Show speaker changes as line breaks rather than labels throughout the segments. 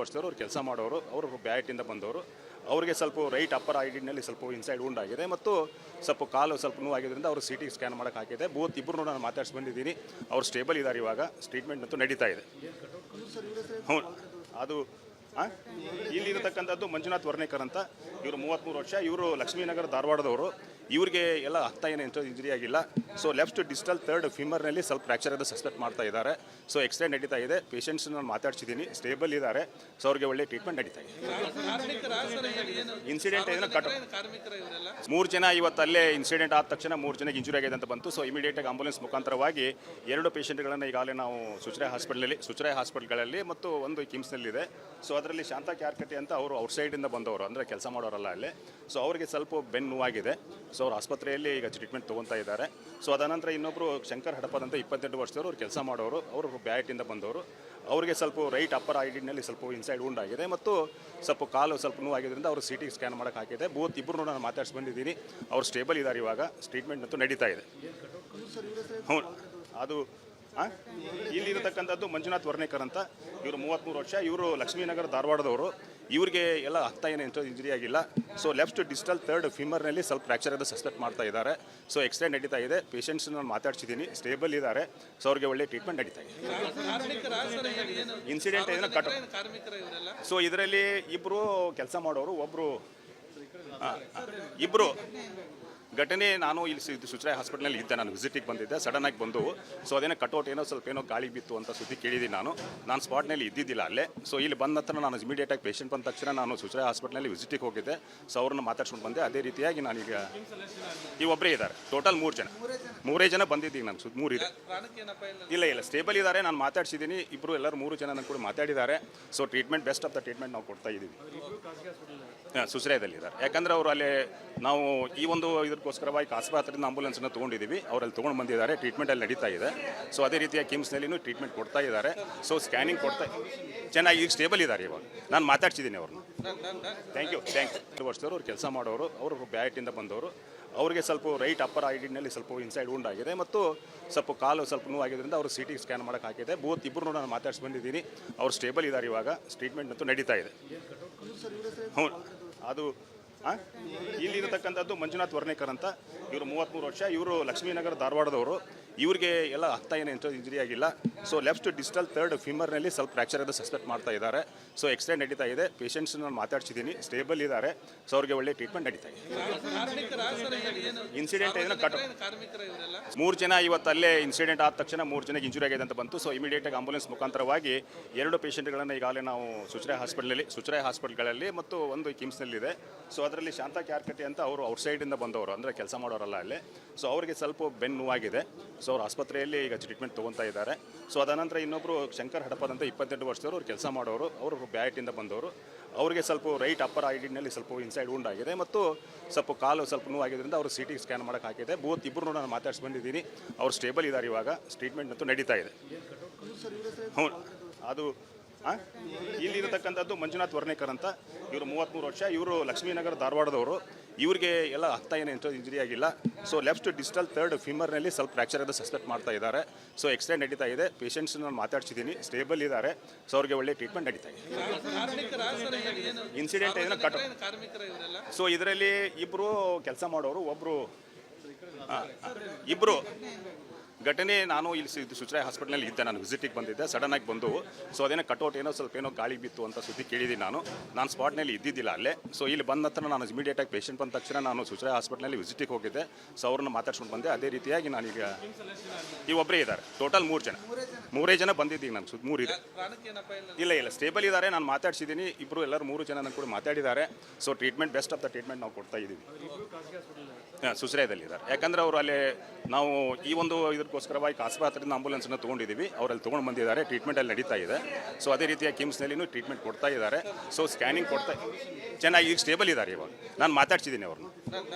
ವರ್ಷದವರು ಅವ್ರು ಕೆಲಸ ಮಾಡೋರು, ಅವರು ಬ್ಯಾಟಿಂದ ಬಂದವರು. ಅವರಿಗೆ ಸ್ವಲ್ಪ ರೈಟ್ ಅಪ್ಪರ್ ಐಡಿನಲ್ಲಿ ಸ್ವಲ್ಪ ಇನ್ಸೈಡ್ ವುಂಡ್ ಆಗಿದೆ ಮತ್ತು ಸ್ವಲ್ಪ ಕಾಲು ಸ್ವಲ್ಪ ನೋವಾಗಿದ್ದರಿಂದ ಅವರು CT ಸ್ಕ್ಯಾನ್ ಮಾಡೋಕ್ಕೆ ಹಾಕಿದೆ. ಬೋತ್ ಇಬ್ಬರು ನಾನು ಮಾತಾಡ್ಸಿ ಬಂದಿದ್ದೀನಿ. ಅವ್ರು ಸ್ಟೇಬಲ್ ಇದ್ದಾರೆ. ಇವಾಗ ಟ್ರೀಟ್ಮೆಂಟ್ ಅಂತೂ ನಡೀತಾ ಇದೆ. ಹ್ಞೂ, ಅದು ಇಲ್ಲಿರತಕ್ಕಂಥದ್ದು ಮಂಜುನಾಥ್ ವರ್ಣೇಕರ್ ಅಂತ. ಇವರು 33 ವರ್ಷ. ಇವರು ಲಕ್ಷ್ಮೀನಗರ ಧಾರವಾಡದವರು. ಇವರಿಗೆ ಎಲ್ಲ ಹತ್ತ ಏನು ಇಂಜುರಿ ಆಗಿಲ್ಲ. ಸೊ ಲೆಫ್ಟ್ ಡಿಸ್ಟಲ್ ಥರ್ಡ್ ಫಿಮರ್ನಲ್ಲಿ ಸ್ವಲ್ಪ ಫ್ರ್ಯಾಕ್ಚರ್ ಆದ ಸಸ್ಪೆಕ್ಟ್ ಮಾಡ್ತಾ ಇದ್ದಾರೆ. ಸೊ ಎಕ್ಸ್ರೇ ನಡೀತಾ ಇದೆ. ಪೇಷಂಟ್ಸ್ ನಾನು ಮಾತಾಡ್ಸಿದ್ದೀನಿ, ಸ್ಟೇಬಲ್ ಇದ್ದಾರೆ. ಸೊ ಅವ್ರಿಗೆ ಒಳ್ಳೆ ಟ್ರೀಟ್ಮೆಂಟ್ ನಡೀತಾ ಇದೆ. ಇನ್ಸಿಡೆಂಟ್ ಏನೋ ಮೂರು ಜನ ಇವತ್ತು ಅಲ್ಲೇ ಇನ್ಸಿಡೆಂಟ್ ಆದ ತಕ್ಷಣ 3 ಜನಕ್ಕೆ ಇಂಜುರಿ ಆಗಿದೆ ಅಂತ ಬಂತು. ಸೊ ಇಮಿಡಿಯೇಟಾಗಿ ಆಂಬುಲೆನ್ಸ್ ಮುಖಾಂತರವಾಗಿ 2 ಪೇಷಂಟ್ಗಳನ್ನು ಈಗಾಗಲೇ ನಾವು ಸುಚರಾಯ್ ಹಾಸ್ಪಿಟಲ್ಗಳಲ್ಲಿ ಮತ್ತು ಒಂದು ಕಿಮ್ಸ್ನಲ್ಲಿದೆ. ಸೊ ಅದರಲ್ಲಿ ಶಾಂತ ಕ್ಯಾರ್ಕಟ್ಟಿ ಅಂತ ಅವರು ಔಟ್ಸೈಡಿಂದ ಬಂದವರು, ಅಂದರೆ ಕೆಲಸ ಮಾಡೋರಲ್ಲ ಅಲ್ಲೇ. ಸೊ ಅವರಿಗೆ ಸ್ವಲ್ಪ ಬೆನ್ನು ನೋವಾಗಿದೆ. ಸೊ ಅವ್ರು ಆಸ್ಪತ್ರೆಯಲ್ಲಿ ಈಗ ಟ್ರೀಟ್ಮೆಂಟ್ ತೊಗೊತಾ ಇದ್ದಾರೆ. ಸೊ ಅದಾನಂತರ ಇನ್ನೊಬ್ಬರು ಶಂಕರ್ ಹಡಪದ್ ಅಂತ 28 ವರ್ಷದವರು, ಅವ್ರು ಕೆಲಸ ಮಾಡೋರು, ಅವರು ಬ್ಯಾಟಿಂದ ಬಂದವರು. ಅವರಿಗೆ ಸ್ವಲ್ಪ ರೈಟ್ ಅಪ್ಪರ್ ಐಡಿನಲ್ಲಿ ಸ್ವಲ್ಪ ಇನ್ಸೈಡ್ ವುಂಡ್ ಆಗಿದೆ ಮತ್ತು ಸ್ವಲ್ಪ ಕಾಲು ಸ್ವಲ್ಪ ನೋವಾಗಿದ್ದರಿಂದ ಅವರು CT ಸ್ಕ್ಯಾನ್ ಮಾಡೋಕ್ಕೆ ಹಾಕಿದೆ. ಬೋತ್ ಇಬ್ಬರು ನಾನು ಮಾತಾಡ್ಸಿ ಬಂದಿದ್ದೀನಿ. ಅವ್ರು ಸ್ಟೇಬಲ್ ಇದ್ದಾರೆ. ಇವಾಗ ಟ್ರೀಟ್ಮೆಂಟ್ ಅಂತೂ ನಡೀತಾ ಇದೆ. ಹ್ಞೂ, ಅದು ಇಲ್ಲಿರತಕ್ಕಂಥದ್ದು ಮಂಜುನಾಥ್ ವರ್ಣೇಕರ್ ಅಂತ. ಇವರು 33 ವರ್ಷ. ಇವರು ಲಕ್ಷ್ಮೀನಗರ ಧಾರವಾಡದವರು. ಇವರಿಗೆ ಎಲ್ಲ ಹತ್ತ ಏನು ಇಂಜುರಿ ಆಗಿಲ್ಲ. ಸೊ ಲೆಫ್ಟ್ ಡಿಸ್ಟಲ್ ಥರ್ಡ್ ಫಿಮರ್ನಲ್ಲಿ ಸ್ವಲ್ಪ ಫ್ರ್ಯಾಕ್ಚರ್ ಆದ ಸಸ್ಪೆಕ್ಟ್ ಮಾಡ್ತಾ ಇದ್ದಾರೆ. ಸೊ ಎಕ್ಸ್ರೇ ನಡೀತಾ ಇದೆ. ಪೇಷಂಟ್ಸ್ ನಾನು ಮಾತಾಡ್ಸಿದ್ದೀನಿ, ಸ್ಟೇಬಲ್ ಇದ್ದಾರೆ. ಸೊ ಅವ್ರಿಗೆ ಒಳ್ಳೆ ಟ್ರೀಟ್ಮೆಂಟ್ ನಡೀತಾ ಇದೆ. ಇನ್ಸಿಡೆಂಟ್ ಏನೋ ಸೊ ಇದರಲ್ಲಿ ಇಬ್ಬರು ಕೆಲಸ ಮಾಡೋರು, ಇಬ್ಬರು ಘಟನೆ. ನಾನು ಇಲ್ಲಿ ಸುಚರಾಯ್ ಹಾಸ್ಪಿಟಲ್ನಲ್ಲಿ ಇದ್ದೆ. ನಾನು ವಿಸಿಟಿಗೆ ಬಂದಿದ್ದೆ. ಸಡನ್ನಾಗಿ ಬಂದು ಸೊ ಅದೇನೋ ಕಟೌಟ್ ಸ್ವಲ್ಪ ಗಾಳಿ ಬಿತ್ತು ಅಂತ ಸುದ್ದಿ ಕೇಳಿದ್ದೀನಿ. ನಾನು ಸ್ಪಾಟ್ನಲ್ಲಿ ಇದ್ದಿದ್ದಿಲ್ಲ ಅಲ್ಲೇ. ಸೊ ಇಲ್ಲಿ ಬಂದ ನಂತರ ನಾನು ಇಮಿಡಿಯೇಟಾಗಿ ಪೇಷಂಟ್ ಬಂದ ತಕ್ಷಣ ನಾನು ಸುಚರಾಯ್ ಹಾಸ್ಪಿಟಲ್ನಲ್ಲಿ ವಿಸಿಟಿಗೆ ಹೋಗಿದ್ದೆ. ಸೊ ಅವ್ರನ್ನ ಮಾತಾಡ್ಸ್ಕೊಂಡು ಬಂದೆ. ಅದೇ ರೀತಿಯಾಗಿ ನಾನೀಗ ಒಬ್ಬರೇ ಇದ್ದಾರೆ. ಟೋಟಲ್ 3 ಜನ ಬಂದಿದ್ದೀನಿ. ನಾನು 3 ಇದೆ. ಇಲ್ಲ ಸ್ಟೇಬಲ್ ಇದ್ದಾರೆ. ನಾನು ಮಾತಾಡ್ಸಿದ್ದೀನಿ. ಎಲ್ಲರೂ 3 ಜನ ನನ್ನ ಕೂಡ ಮಾತಾಡಿದ್ದಾರೆ. So treatment best of the treatment ನಾವು ಕೊಡ್ತಾ ಇದ್ದೀವಿ. ಸುಚರಾಯದಲ್ಲಿದ್ದಾರೆ. ಯಾಕಂದರೆ ಅವರು ಅಲ್ಲಿ ನಾವು ಈ ಒಂದು ಇದಕ್ಕೋಸ್ಕರವಾಗಿ ಆಸ್ಪತ್ರೆಯಿಂದ ಆಂಬುಲೆನ್ಸನ್ನು ತೊಗೊಂಡಿದ್ದೀವಿ. ಅವರಲ್ಲಿ ತೊಗೊಂಡು ಬಂದಿದ್ದಾರೆ. ಟ್ರೀಟ್ಮೆಂಟ್ ಅಲ್ಲಿ ನಡೀತಾ ಇದೆ. ಸೊ ಅದೇ ರೀತಿಯ ಕಿಮ್ಸ್ನಲ್ಲಿನೂ ಟ್ರೀಟ್ಮೆಂಟ್ ಕೊಡ್ತಾ ಇದ್ದಾರೆ. ಸೊ ಸ್ಕ್ಯಾನಿಂಗ್ ಚೆನ್ನಾಗಿ ಈಗ ಸ್ಟೇಬಲ್ ಇದ್ದಾರೆ. ಇವಾಗ ನಾನು ಮಾತಾಡ್ಸಿದ್ದೀನಿ ಅವ್ರನ್ನ. Thank you. 2 ವರ್ಷದವರು, ಅವ್ರು ಕೆಲಸ ಮಾಡೋರು, ಅವರು ಬ್ಯಾಟಿಂದ ಬಂದವರು. ಅವರಿಗೆ ಸ್ವಲ್ಪ ರೈಟ್ ಅಪ್ಪರ್ ಐಡಿನಲ್ಲಿ ಸ್ವಲ್ಪ ಇನ್ಸೈಡ್ ವುಂಡ್ ಆಗಿದೆ ಮತ್ತು ಸ್ವಲ್ಪ ಕಾಲು ಸ್ವಲ್ಪ ನೋವಾಗಿದ್ದರಿಂದ ಅವರು CT ಸ್ಕ್ಯಾನ್ ಮಾಡೋಕ್ಕೆ ಹಾಕಿದೆ. ಬೋತ್ ಇಬ್ಬರು ನಾನು ಮಾತಾಡ್ಸಿ ಬಂದಿದ್ದೀನಿ. ಅವ್ರು ಸ್ಟೇಬಲ್ ಇದ್ದಾರೆ. ಇವಾಗ ಟ್ರೀಟ್ಮೆಂಟ್ ಅಂತೂ ನಡೀತಾ ಇದೆ. ಹ್ಞೂ, ಅದು ಇಲ್ಲಿರತಕ್ಕಂಥದ್ದು ಮಂಜುನಾಥ್ ವರ್ಣೇಕರ್ ಅಂತ. ಇವರು 33 ವರ್ಷ. ಇವರು ಲಕ್ಷ್ಮೀನಗರ ಧಾರವಾಡದವರು. ಇವರಿಗೆ ಎಲ್ಲ ಹತ್ತ ಏನು ಇಂಜುರಿ ಆಗಿಲ್ಲ. ಸೊ ಲೆಫ್ಟ್ ಡಿಸ್ಟಲ್ ಥರ್ಡ್ ಫಿಮರ್ನಲ್ಲಿ ಸ್ವಲ್ಪ ಫ್ರ್ಯಾಕ್ಚರ್ ಆದ ಸಸ್ಪೆಕ್ಟ್ ಮಾಡ್ತಾ ಇದ್ದಾರೆ. ಸೊ ಎಕ್ಸ್ರೇ ನಡೀತಾ ಇದೆ. ಪೇಷಂಟ್ಸ್ ನಾನು ಮಾತಾಡ್ಸಿದ್ದೀನಿ, ಸ್ಟೇಬಲ್ ಇದ್ದಾರೆ. ಸೊ ಅವ್ರಿಗೆ ಒಳ್ಳೆ ಟ್ರೀಟ್ಮೆಂಟ್ ನಡೀತಾ ಇದೆ. ಇನ್ಸಿಡೆಂಟ್ ಏನೋ 3 ಜನ ಇವತ್ತು ಅಲ್ಲೇ ಇನ್ಸಿಡೆಂಟ್ ಆದ ತಕ್ಷಣ 3 ಜನಕ್ಕೆ ಇಂಜುರಿ ಆಗಿದೆ ಅಂತ ಬಂತು. ಸೊ ಇಮಿಡಿಯೇಟಾಗಿ ಆಂಬುಲೆನ್ಸ್ ಮುಖಾಂತರವಾಗಿ 2 ಪೇಷಂಟ್ಗಳನ್ನು ಈಗಾಗಲೇ ನಾವು ಸುಚರಾಯ್ ಹಾಸ್ಪಿಟಲ್ಗಳಲ್ಲಿ ಮತ್ತು ಒಂದು ಕಿಮ್ಸ್ನಲ್ಲಿದೆ. ಸೊ ಅದರಲ್ಲಿ ಶಾಂತ ಕ್ಯಾರ್ಕಟ್ಟಿ ಅಂತ ಅವರು ಔಟ್ಸೈಡಿಂದ ಬಂದವರು, ಅಂದರೆ ಕೆಲಸ ಮಾಡೋರಲ್ಲ ಅಲ್ಲೇ. ಸೊ ಅವರಿಗೆ ಸ್ವಲ್ಪ ಬೆನ್ನು ನೋವಾಗಿದೆ. ಸೊ ಅವ್ರು ಆಸ್ಪತ್ರೆಯಲ್ಲಿ ಈಗ ಟ್ರೀಟ್ಮೆಂಟ್ ತೊಗೊತಾ ಇದ್ದಾರೆ. ಸೊ ಅದಾನಂತರ ಇನ್ನೊಬ್ಬರು ಶಂಕರ್ ಹಡಪದ್ ಅಂತ 28 ವರ್ಷದವರು, ಅವ್ರು ಕೆಲಸ ಮಾಡೋರು, ಅವರು ಬ್ಯಾಟಿಂದ ಬಂದವರು. ಅವರಿಗೆ ಸ್ವಲ್ಪ ರೈಟ್ ಅಪ್ಪರ್ ಐಡಿನಲ್ಲಿ ಸ್ವಲ್ಪ ಇನ್ಸೈಡ್ ವುಂಡ್ ಆಗಿದೆ ಮತ್ತು ಸ್ವಲ್ಪ ಕಾಲು ಸ್ವಲ್ಪ ನೋವಾಗಿದ್ದರಿಂದ ಅವರು CT ಸ್ಕ್ಯಾನ್ ಮಾಡೋಕ್ಕೆ ಹಾಕಿದೆ. ಬೋತ್ ಇಬ್ಬರು ನಾನು ಮಾತಾಡ್ಸಿ ಬಂದಿದ್ದೀನಿ. ಅವ್ರು ಸ್ಟೇಬಲ್ ಇದ್ದಾರೆ. ಇವಾಗ ಟ್ರೀಟ್ಮೆಂಟ್ ಅಂತೂ ನಡೀತಾ ಇದೆ. ಹ್ಞೂ, ಅದು ಇಲ್ಲಿರತಕ್ಕಂಥದ್ದು ಮಂಜುನಾಥ್ ವರ್ಣೇಕರ್ ಅಂತ. ಇವರು 33 ವರ್ಷ. ಇವರು ಲಕ್ಷ್ಮೀನಗರ ಧಾರವಾಡದವರು. ಇವರಿಗೆ ಎಲ್ಲ ಹತ್ತ ಏನು ಇಂಜುರಿ ಆಗಿಲ್ಲ. ಸೊ ಲೆಫ್ಟ್ ಡಿಸ್ಟಲ್ ಥರ್ಡ್ ಫಿಮರ್ನಲ್ಲಿ ಸ್ವಲ್ಪ ಫ್ರ್ಯಾಕ್ಚರ್ ಆದ ಸಸ್ಪೆಕ್ಟ್ ಮಾಡ್ತಾ ಇದ್ದಾರೆ. ಸೊ ಎಕ್ಸ್ರೇ ನಡೀತಾ ಇದೆ. ಪೇಷಂಟ್ಸ್ ನಾನು ಮಾತಾಡ್ಸಿದ್ದೀನಿ, ಸ್ಟೇಬಲ್ ಇದ್ದಾರೆ. ಸೊ ಅವ್ರಿಗೆ ಒಳ್ಳೆ ಟ್ರೀಟ್ಮೆಂಟ್ ನಡೀತಾ ಇದೆ. ಇನ್ಸಿಡೆಂಟ್ ಏನೋ ಸೊ ಇದರಲ್ಲಿ ಇಬ್ಬರು ಕೆಲಸ ಮಾಡೋರು, ಇಬ್ಬರು ಘಟನೆ. ನಾನು ಇಲ್ಲಿ ಸುಚರಾಯ್ ಹಾಸ್ಪಿಟಲ್ನಲ್ಲಿ ಇದ್ದೆ. ನಾನು ವಿಸಿಟಿಗೆ ಬಂದಿದ್ದೆ. ಸಡನ್ನಾಗಿ ಬಂದು ಸೊ ಅದೇನೋ ಕಟೌಟ್ ಸ್ವಲ್ಪ ಗಾಳಿ ಬಿತ್ತು ಅಂತ ಸುದ್ದಿ ಕೇಳಿದ್ದೀನಿ. ನಾನು ಸ್ಪಾಟ್ನಲ್ಲಿ ಇದ್ದಿದ್ದಿಲ್ಲ ಅಲ್ಲೇ. ಸೊ ಇಲ್ಲಿ ಬಂದ ನಂತರ ನಾನು ಇಮಿಡಿಯೇಟಾಗಿ ಪೇಷಂಟ್ ಬಂದ ತಕ್ಷಣ ನಾನು ಸುಚರಾಯ್ ಹಾಸ್ಪಿಟಲ್ನಲ್ಲಿ ವಿಸಿಟಿಗೆ ಹೋಗಿದ್ದೆ. ಸೊ ಅವ್ರನ್ನ ಮಾತಾಡ್ಸ್ಕೊಂಡು ಬಂದೆ. ಅದೇ ರೀತಿಯಾಗಿ ನಾನೀಗ ಒಬ್ಬರೇ ಇದ್ದಾರೆ. ಟೋಟಲ್ 3 ಜನ ಬಂದಿದ್ದೀನಿ. ನಾನು 3 ಇದೆ. ಇಲ್ಲ ಸ್ಟೇಬಲ್ ಇದ್ದಾರೆ. ನಾನು ಮಾತಾಡ್ಸಿದ್ದೀನಿ. ಎಲ್ಲರೂ 3 ಜನ ನನ್ನ ಕೂಡ ಮಾತಾಡಿದ್ದಾರೆ. So treatment best of the treatment ನಾವು ಕೊಡ್ತಾ ಇದ್ದೀವಿ. ಸುಚರಾಯದಲ್ಲಿದ್ದಾರೆ. ಯಾಕಂದರೆ ಅವರು ಅಲ್ಲಿ ನಾವು ಈ ಒಂದು ಇದಕ್ಕೋಸ್ಕರವಾಗಿ ಆಸ್ಪತ್ರೆಯಿಂದ ಆಂಬುಲೆನ್ಸನ್ನು ತೊಗೊಂಡಿದ್ದೀವಿ. ಅವರಲ್ಲಿ ತೊಗೊಂಡು ಬಂದಿದ್ದಾರೆ. ಟ್ರೀಟ್ಮೆಂಟ್ ಅಲ್ಲಿ ನಡೀತಾ ಇದೆ. ಸೊ ಅದೇ ರೀತಿಯ ಕಿಮ್ಸ್ನಲ್ಲಿನೂ ಟ್ರೀಟ್ಮೆಂಟ್ ಕೊಡ್ತಾ ಇದ್ದಾರೆ. ಸೊ ಸ್ಕ್ಯಾನಿಂಗ್ ಚೆನ್ನಾಗಿ ಈಗ ಸ್ಟೇಬಲ್ ಇದ್ದಾರೆ. ಇವಾಗ ನಾನು ಮಾತಾಡ್ಸಿದ್ದೀನಿ ಅವ್ರನ್ನ.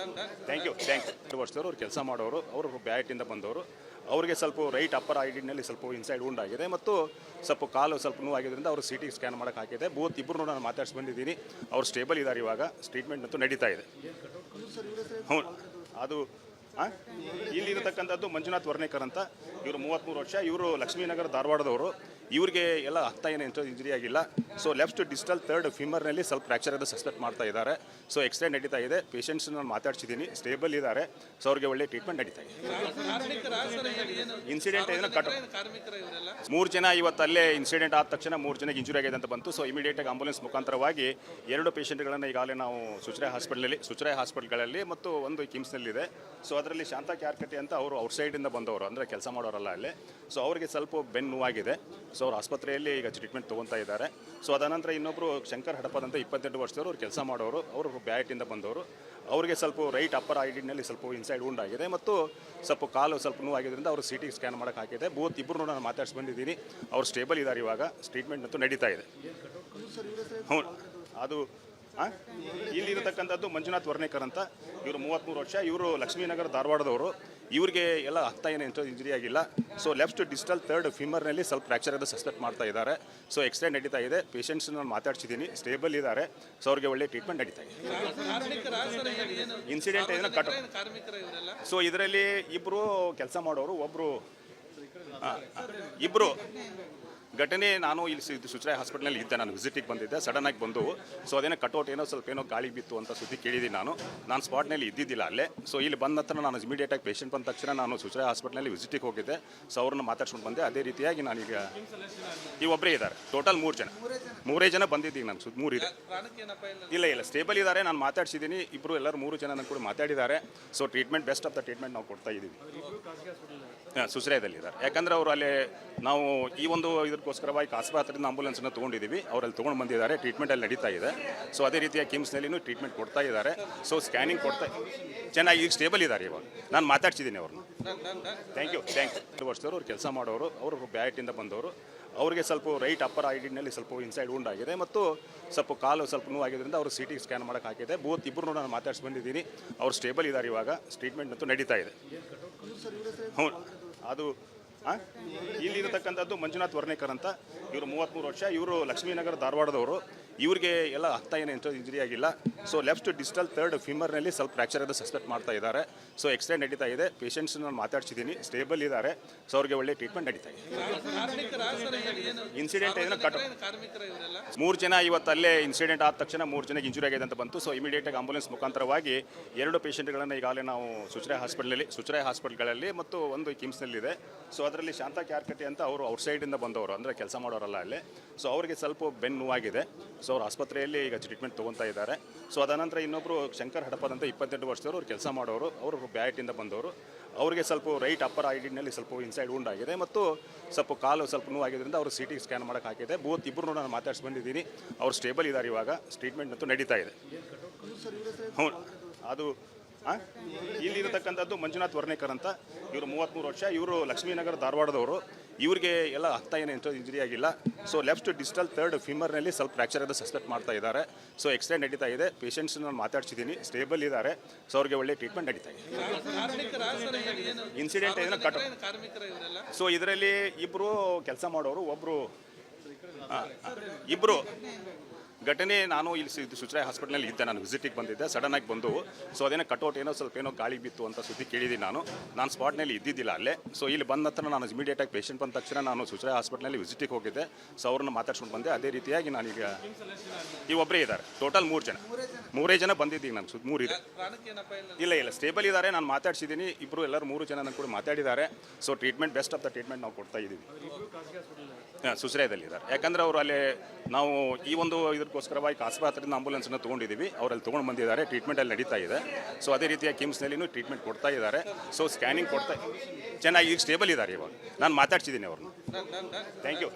Thank you. 2 ವರ್ಷದವರು, ಅವ್ರು ಕೆಲಸ ಮಾಡೋರು, ಅವರು ಬ್ಯಾಟಿಂದ ಬಂದವರು. ಅವರಿಗೆ ಸ್ವಲ್ಪ ರೈಟ್ ಅಪ್ಪರ್ ಐಡಿನಲ್ಲಿ ಸ್ವಲ್ಪ ಇನ್ಸೈಡ್ ವುಂಡ್ ಆಗಿದೆ ಮತ್ತು ಸ್ವಲ್ಪ ಕಾಲು ಸ್ವಲ್ಪ ನೋವಾಗಿದ್ದರಿಂದ ಅವರು CT ಸ್ಕ್ಯಾನ್ ಮಾಡೋಕ್ಕೆ ಹಾಕಿದೆ. ಬೋತ್ ಇಬ್ಬರು ನಾನು ಮಾತಾಡ್ಸಿ ಬಂದಿದ್ದೀನಿ. ಅವ್ರು ಸ್ಟೇಬಲ್ ಇದ್ದಾರೆ. ಇವಾಗ ಟ್ರೀಟ್ಮೆಂಟ್ ಅಂತೂ ನಡೀತಾ ಇದೆ. ಹ್ಞೂ, ಅದು ಇಲ್ಲಿರತಕ್ಕಂಥದ್ದು ಮಂಜುನಾಥ್ ವರ್ಣೇಕರ್ ಅಂತ. ಇವರು 33 ವರ್ಷ. ಇವರು ಲಕ್ಷ್ಮೀನಗರ ಧಾರವಾಡದವರು. ಇವ್ರಿಗೆ ಎಲ್ಲ ಆಗ್ತಾ ಏನು ಇಂಜುರಿ ಆಗಿಲ್ಲ. ಸೊ ಲೆಫ್ಟ್ ಡಿಸ್ಟಲ್ ಥರ್ಡ್ ಫಿಮರ್ನಲ್ಲಿ ಸ್ವಲ್ಪ ಫ್ರ್ಯಾಕ್ಚರ್ ಅಂತ ಸಸ್ಪೆಕ್ಟ್ ಮಾಡ್ತಾ ಇದ್ದಾರೆ. ಸೊ ಎಕ್ಸ್ರೇ ನಡೀತಾ ಇದೆ. ಪೇಷಂಟ್ಸ್ ನಾನು ಮಾತಾಡ್ಸಿದ್ದೀನಿ, ಸ್ಟೇಬಲ್ ಇದ್ದಾರೆ. ಸೊ ಅವ್ರಿಗೆ ಒಳ್ಳೆ ಟ್ರೀಟ್ಮೆಂಟ್ ನಡೀತಾ ಇದೆ. ಇನ್ಸಿಡೆಂಟ್ ಏನೋ ಮೂರು ಜನ ಇವತ್ತು ಅಲ್ಲೇ ಇನ್ಸಿಡೆಂಟ್ ಆದ ತಕ್ಷಣ 3 ಜನಕ್ಕೆ ಇಂಜುರಿ ಆಗಿದೆ ಅಂತ ಬಂತು. ಸೊ ಇಮಿಡಿಯೇಟಾಗಿ ಆಂಬುಲೆನ್ಸ್ ಮುಖಾಂತರವಾಗಿ 2 ಪೇಷಂಟ್ಗಳನ್ನು ಈಗಾಗಲೇ ನಾವು ಸುಚರಾಯ ಹಾಸ್ಪಿಟಲ್ಗಳಲ್ಲಿ ಮತ್ತು ಒಂದು ಕಿಮ್ಸ್ನಲ್ಲಿದೆ. ಸೊ ಅದರಲ್ಲಿ ಶಾಂತಾ ಕ್ಯಾರ್ಕಟ್ಟಿ ಅಂತ ಅವರು ಔಟ್ಸೈಡಿಂದ ಬಂದವರು, ಅಂದರೆ ಕೆಲಸ ಮಾಡೋರಲ್ಲ ಅಲ್ಲೇ. ಸೊ ಅವರಿಗೆ ಸ್ವಲ್ಪ ಬೆನ್ನು ನೋವಾಗಿದೆ. ಸೊ ಅವ್ರು ಆಸ್ಪತ್ರೆಯಲ್ಲಿ ಈಗ ಟ್ರೀಟ್ಮೆಂಟ್ ತೊಗೊತಾ ಇದ್ದಾರೆ. ಸೊ ಅದಾನಂತರ ಇನ್ನೊಬ್ಬರು ಶಂಕರ್ ಹಡಪದ್ ಅಂತ 22 ವರ್ಷದವರು, ಅವ್ರು ಕೆಲಸ ಮಾಡೋರು, ಅವರು ಬ್ಯಾಟಿಂದ ಬಂದವರು. ಅವರಿಗೆ ಸ್ವಲ್ಪ ರೈಟ್ ಅಪ್ಪರ್ ಐಡಿನಲ್ಲಿ ಸ್ವಲ್ಪ ಇನ್ಸೈಡ್ ವುಂಡ್ ಆಗಿದೆ ಮತ್ತು ಸ್ವಲ್ಪ ಕಾಲು ಸ್ವಲ್ಪ ನೋವಾಗಿದ್ದರಿಂದ ಅವರು CT ಸ್ಕ್ಯಾನ್ ಮಾಡೋಕ್ಕೆ ಹಾಕಿದೆ. ಇಬ್ಬರು ನಾನು ಮಾತಾಡ್ಸಿ ಬಂದಿದ್ದೀನಿ. ಅವ್ರು ಸ್ಟೇಬಲ್ ಇದ್ದಾರೆ. ಇವಾಗ ಟ್ರೀಟ್ಮೆಂಟ್ ಅಂತೂ ನಡೀತಾ ಇದೆ. ಹ್ಞೂ, ಅದು ಇಲ್ಲಿರತಕ್ಕಂಥದ್ದು ಮಂಜುನಾಥ್ ವರ್ಣೇಕರ್ ಅಂತ. ಇವರು 33 ವರ್ಷ. ಇವರು ಲಕ್ಷ್ಮೀನಗರ ಧಾರವಾಡದವರು. ಇವ್ರಿಗೆ ಎಲ್ಲ ಆಗ್ತಾ ಏನು ಇಂಜುರಿ ಆಗಿಲ್ಲ. ಸೊ ಲೆಫ್ಟ್ ಡಿಸ್ಟಲ್ ಥರ್ಡ್ ಫಿಮರ್ನಲ್ಲಿ ಸ್ವಲ್ಪ ಫ್ರ್ಯಾಕ್ಚರ್ ಅಂತ ಸಸ್ಪೆಕ್ಟ್ ಮಾಡ್ತಾ ಇದ್ದಾರೆ. ಸೊ ಎಕ್ಸ್ರೇ ನಡೀತಾ ಇದೆ. ಪೇಷಂಟ್ಸ್ ನಾನು ಮಾತಾಡ್ಸಿದ್ದೀನಿ, ಸ್ಟೇಬಲ್ ಇದ್ದಾರೆ. ಸೊ ಅವ್ರಿಗೆ ಒಳ್ಳೆ ಟ್ರೀಟ್ಮೆಂಟ್ ನಡೀತಾ ಇದೆ. ಇನ್ಸಿಡೆಂಟ್ ಏನೋ ಸೊ ಇದರಲ್ಲಿ ಇಬ್ಬರು ಕೆಲಸ ಮಾಡೋರು, ಇಬ್ಬರು ಘಟನೆ. ನಾನು ಇಲ್ಲಿ ಸುಚರಾಯ ಹಾಸ್ಪಿಟಲ್ನಲ್ಲಿ ಇದ್ದೆ, ನಾನು ವಿಸಿಟಿಗೆ ಬಂದಿದ್ದೆ. ಸಡನ್ನಾಗಿ ಬಂದು ಸೊ ಅದೇನೋ ಕಟೌಟ್ ಸ್ವಲ್ಪ ಏನೋ ಗಾಳಿ ಬಿತ್ತು ಅಂತ ಸುದ್ದಿ ಕೇಳಿದ್ದೀನಿ. ನಾನು ಸ್ಪಾಟ್ನಲ್ಲಿ ಇದ್ದಿದ್ದಿಲ್ಲ ಅಲ್ಲೇ. ಸೊ ಇಲ್ಲಿ ಬಂದ ನಂತರ ನಾನು ಇಮಿಡಿಯೇಟಾಗಿ ಪೇಷಂಟ್ ಬಂದ ತಕ್ಷಣ ನಾನು ಸುಚರಾಯ ಹಾಸ್ಪಿಟಲ್ನಲ್ಲಿ ವಿಸಿಟಿಗೆ ಹೋಗಿದ್ದೆ. ಸೊ ಅವ್ರನ್ನ ಮಾತಾಡ್ಸ್ಕೊಂಡು ಬಂದೆ. ಅದೇ ರೀತಿಯಾಗಿ ನಾನೀಗ ಒಬ್ಬರೇ ಇದ್ದಾರೆ. ಟೋಟಲ್ 3 ಜನ ಬಂದಿದ್ದೀವಿ. ನಾನು 3 ಇದೆ. ಇಲ್ಲ ಸ್ಟೇಬಲ್ ಇದ್ದಾರೆ. ನಾನು ಮಾತಾಡ್ಸಿದ್ದೀನಿ. ಎಲ್ಲರೂ 3 ಜನ ನನ್ನ ಕೂಡ ಮಾತಾಡಿದ್ದಾರೆ. So treatment best of the treatment ನಾವು ಕೊಡ್ತಾ ಇದ್ದೀವಿ. ಸುಚರಾಯದಲ್ಲಿದ್ದಾರೆ. ಯಾಕಂದರೆ ಅವರು ಅಲ್ಲಿ ನಾವು ಈ ಒಂದು ಇದಕ್ಕೋಸ್ಕರವಾಗಿ ಆಸ್ಪತ್ರೆಯಿಂದ ಆಂಬುಲೆನ್ಸನ್ನು ತೊಗೊಂಡಿದ್ದೀವಿ. ಅವರಲ್ಲಿ ತೊಗೊಂಡು ಬಂದಿದ್ದಾರೆ. ಟ್ರೀಟ್ಮೆಂಟಲ್ಲಿ ನಡೀತಾ ಇದೆ. ಸೊ ಅದೇ ರೀತಿಯಾಗಿ ಕಿಮ್ಸ್ನಲ್ಲಿನೂ ಟ್ರೀಟ್ಮೆಂಟ್ ಕೊಡ್ತಾ ಇದ್ದಾರೆ. ಸೊ ಸ್ಕ್ಯಾನಿಂಗ್ ಚೆನ್ನಾಗಿ ಈಗ ಸ್ಟೇಬಲ್ ಇದ್ದಾರೆ. ಇವಾಗ ನಾನು ಮಾತಾಡ್ಸಿದ್ದೀನಿ ಅವ್ರನ್ನ. Thank you. 2 ವರ್ಷದವರು, ಅವ್ರು ಕೆಲಸ ಮಾಡೋರು, ಅವರು ಬ್ಯಾಟಿಂದ ಬಂದವರು. ಅವರಿಗೆ ಸ್ವಲ್ಪ ರೈಟ್ ಅಪ್ಪರ್ ಐಡಿನಲ್ಲಿ ಸ್ವಲ್ಪ ಇನ್ಸೈಡ್ ವುಂಡ್ ಆಗಿದೆ ಮತ್ತು ಸ್ವಲ್ಪ ಕಾಲು ಸ್ವಲ್ಪ ನೋವಾಗಿದ್ದರಿಂದ ಅವರು CT ಸ್ಕ್ಯಾನ್ ಮಾಡೋಕ್ಕೆ ಹಾಕಿದೆ. ಇಬ್ಬರು ನಾನು ಮಾತಾಡ್ಸಿ ಬಂದಿದ್ದೀನಿ. ಅವ್ರು ಸ್ಟೇಬಲ್ ಇದ್ದಾರೆ. ಇವಾಗ ಟ್ರೀಟ್ಮೆಂಟ್ ಅಂತೂ ನಡೀತಾ ಇದೆ. ಹ್ಞೂ, ಅದು ಇಲ್ಲಿರತಕ್ಕಂಥದ್ದು ಮಂಜುನಾಥ್ ವರ್ಣೇಕರ್ ಅಂತ. ಇವರು 33 ವರ್ಷ. ಇವರು ಲಕ್ಷ್ಮೀನಗರ ಧಾರವಾಡದವರು. ಇವ್ರಿಗೆ ಎಲ್ಲ ಆಗ್ತಾ ಏನು ಇಂಜುರಿ ಆಗಿಲ್ಲ. ಸೊ ಲೆಫ್ಟ್ ಡಿಸ್ಟಲ್ ಥರ್ಡ್ ಫಿಮರ್ನಲ್ಲಿ ಸ್ವಲ್ಪ ಫ್ರ್ಯಾಕ್ಚರ್ ಅಂತ ಸಸ್ಪೆಕ್ಟ್ ಮಾಡ್ತಾ ಇದ್ದಾರೆ. ಸೊ ಎಕ್ಸ್ರೇ ನಡೀತಾ ಇದೆ. ಪೇಷಂಟ್ಸ್ ನಾನು ಮಾತಾಡ್ಸಿದ್ದೀನಿ, ಸ್ಟೇಬಲ್ ಇದ್ದಾರೆ. ಸೊ ಅವ್ರಿಗೆ ಒಳ್ಳೆ ಟ್ರೀಟ್ಮೆಂಟ್ ನಡೀತಾ ಇದೆ. ಇನ್ಸಿಡೆಂಟ್ ಏನೋ 3 ಜನ ಇವತ್ತು ಅಲ್ಲೇ ಇನ್ಸಿಡೆಂಟ್ ಆದ ತಕ್ಷಣ 3 ಜನಕ್ಕೆ ಇಂಜುರಿ ಆಗಿದೆ ಅಂತ ಬಂತು. ಸೊ ಇಮಿಡಿಯೇಟಾಗಿ ಆಂಬುಲೆನ್ಸ್ ಮುಖಾಂತರವಾಗಿ 2 ಪೇಷಂಟ್ಗಳನ್ನು ಈಗಾಗಲೇ ನಾವು ಸುಚರಾಯ ಹಾಸ್ಪಿಟಲ್ಗಳಲ್ಲಿ ಮತ್ತು ಒಂದು ಕಿಮ್ಸ್ನಲ್ಲಿದೆ. ಸೊ ಅದರಲ್ಲಿ ಶಾಂತಾ ಕ್ಯಾರ್ಕಟ್ಟಿ ಅಂತ ಅವರು ಔಟ್ಸೈಡಿಂದ ಬಂದವರು, ಅಂದರೆ ಕೆಲಸ ಮಾಡೋರಲ್ಲ ಅಲ್ಲೇ. ಸೊ ಅವರಿಗೆ ಸ್ವಲ್ಪ ಬೆನ್ನು ನೋವಾಗಿದೆ. ಸೊ ಅವ್ರು ಆಸ್ಪತ್ರೆಯಲ್ಲಿ ಈಗ ಟ್ರೀಟ್ಮೆಂಟ್ ತೊಗೊತಾ ಇದ್ದಾರೆ. ಸೊ ಅದಾನಂತರ ಇನ್ನೊಬ್ಬರು ಶಂಕರ್ ಹಡಪದ್ ಅಂತ 22 ವರ್ಷದವರು, ಅವ್ರು ಕೆಲಸ ಮಾಡೋರು, ಅವರು ಬ್ಯಾಟಿಂದ ಬಂದವರು. ಅವರಿಗೆ ಸ್ವಲ್ಪ ರೈಟ್ ಅಪ್ಪರ್ ಐಡಿನಲ್ಲಿ ಸ್ವಲ್ಪ ಇನ್ಸೈಡ್ ವುಂಡ್ ಆಗಿದೆ ಮತ್ತು ಸ್ವಲ್ಪ ಕಾಲು ಸ್ವಲ್ಪ ನೋವಾಗಿದ್ದರಿಂದ ಅವರು CT ಸ್ಕ್ಯಾನ್ ಮಾಡೋಕ್ಕೆ ಹಾಕಿದೆ. ಇಬ್ಬರು ನಾನು ಮಾತಾಡ್ಸಿ ಬಂದಿದ್ದೀನಿ. ಅವ್ರು ಸ್ಟೇಬಲ್ ಇದ್ದಾರೆ. ಇವಾಗ ಟ್ರೀಟ್ಮೆಂಟ್ ಅಂತೂ ನಡೀತಾ ಇದೆ. ಹ್ಞೂ, ಅದು ಇಲ್ಲಿರತಕ್ಕಂಥದ್ದು ಮಂಜುನಾಥ್ ವರ್ಣೇಕರ್ ಅಂತ. ಇವರು 33 ವರ್ಷ. ಇವರು ಲಕ್ಷ್ಮೀನಗರ ಧಾರವಾಡದವರು. ಇವ್ರಿಗೆ ಎಲ್ಲ ಆಗ್ತಾ ಏನು ಇಂಜುರಿ ಆಗಿಲ್ಲ. ಸೊ ಲೆಫ್ಟ್ ಡಿಸ್ಟಲ್ ಥರ್ಡ್ ಫಿಮರ್ನಲ್ಲಿ ಸ್ವಲ್ಪ ಫ್ರ್ಯಾಕ್ಚರ್ ಅಂತ ಸಸ್ಪೆಕ್ಟ್ ಮಾಡ್ತಾ ಇದ್ದಾರೆ. ಸೊ ಎಕ್ಸ್ರೇ ನಡೀತಾ ಇದೆ. ಪೇಷಂಟ್ಸ್ ನಾನು ಮಾತಾಡ್ಸಿದ್ದೀನಿ, ಸ್ಟೇಬಲ್ ಇದ್ದಾರೆ. ಸೊ ಅವ್ರಿಗೆ ಒಳ್ಳೆ ಟ್ರೀಟ್ಮೆಂಟ್ ನಡೀತಾ ಇದೆ. ಇನ್ಸಿಡೆಂಟ್ ಏನೋ ಸೊ ಇದರಲ್ಲಿ ಇಬ್ಬರು ಕೆಲಸ ಮಾಡೋರು, ಇಬ್ಬರು ಘಟನೆ. ನಾನು ಇಲ್ಲಿ ಸುಚರಾಯ ಹಾಸ್ಪಿಟಲ್ನಲ್ಲಿ ಇದ್ದೆ, ನಾನು ವಿಸಿಟಿಗೆ ಬಂದಿದ್ದೆ. ಸಡನ್ನಾಗಿ ಬಂದು ಸೊ ಅದೇನೋ ಕಟೌಟ್ ಸ್ವಲ್ಪ ಏನೋ ಗಾಳಿ ಬಿತ್ತು ಅಂತ ಸುದ್ದಿ ಕೇಳಿದ್ದೀನಿ. ನಾನು ಸ್ಪಾಟ್ನಲ್ಲಿ ಇದ್ದಿದ್ದಿಲ್ಲ ಅಲ್ಲೇ. ಸೊ ಇಲ್ಲಿ ಬಂದ ನಂತರ ನಾನು ಇಮಿಡಿಯೇಟಾಗಿ ಪೇಷಂಟ್ ಬಂದ ತಕ್ಷಣ ನಾನು ಸುಚರಾಯ ಹಾಸ್ಪಿಟಲ್ನಲ್ಲಿ ವಿಸಿಟಿಗೆ ಹೋಗಿದ್ದೆ. ಸೊ ಅವ್ರನ್ನ ಮಾತಾಡ್ಸ್ಕೊಂಡು ಬಂದೆ. ಅದೇ ರೀತಿಯಾಗಿ ನಾನೀಗ ಒಬ್ಬರೇ ಇದ್ದಾರೆ. ಟೋಟಲ್ 3 ಜನ ಬಂದಿದ್ದೀವಿ. ನಾನು 3 ಇದೆ. ಇಲ್ಲ ಸ್ಟೇಬಲ್ ಇದ್ದಾರೆ. ನಾನು ಮಾತಾಡ್ಸಿದ್ದೀನಿ. ಎಲ್ಲರೂ 3 ಜನ ನನ್ನ ಕೂಡ ಮಾತಾಡಿದ್ದಾರೆ. So treatment best of the treatment ನಾವು ಕೊಡ್ತಾ ಇದ್ದೀವಿ. ಸುಚರಾಯದಲ್ಲಿದ್ದಾರೆ. ಯಾಕಂದರೆ ಅವರು ಅಲ್ಲಿ ನಾವು ಈ ಒಂದು ಇದಕ್ಕೋಸ್ಕರವಾಗಿ ಆಸ್ಪತ್ರೆಯಿಂದ ಆಂಬುಲೆನ್ಸನ್ನು ತೊಗೊಂಡಿದ್ದೀವಿ. ಅವರಲ್ಲಿ ತೊಗೊಂಡು ಬಂದಿದ್ದಾರೆ. ಟ್ರೀಟ್ಮೆಂಟಲ್ಲಿ ನಡೀತಾ ಇದೆ. ಸೊ ಅದೇ ರೀತಿಯಾಗಿ ಕಿಮ್ಸ್ನಲ್ಲಿನೂ ಟ್ರೀಟ್ಮೆಂಟ್ ಕೊಡ್ತಾ ಇದ್ದಾರೆ. ಸೊ ಸ್ಕ್ಯಾನಿಂಗ್ ಚೆನ್ನಾಗಿ ಈಗ ಸ್ಟೇಬಲ್ ಇದ್ದಾರೆ. ಇವಾಗ ನಾನು ಮಾತಾಡ್ಸಿದ್ದೀನಿ ಅವ್ರನ್ನ. Thank you.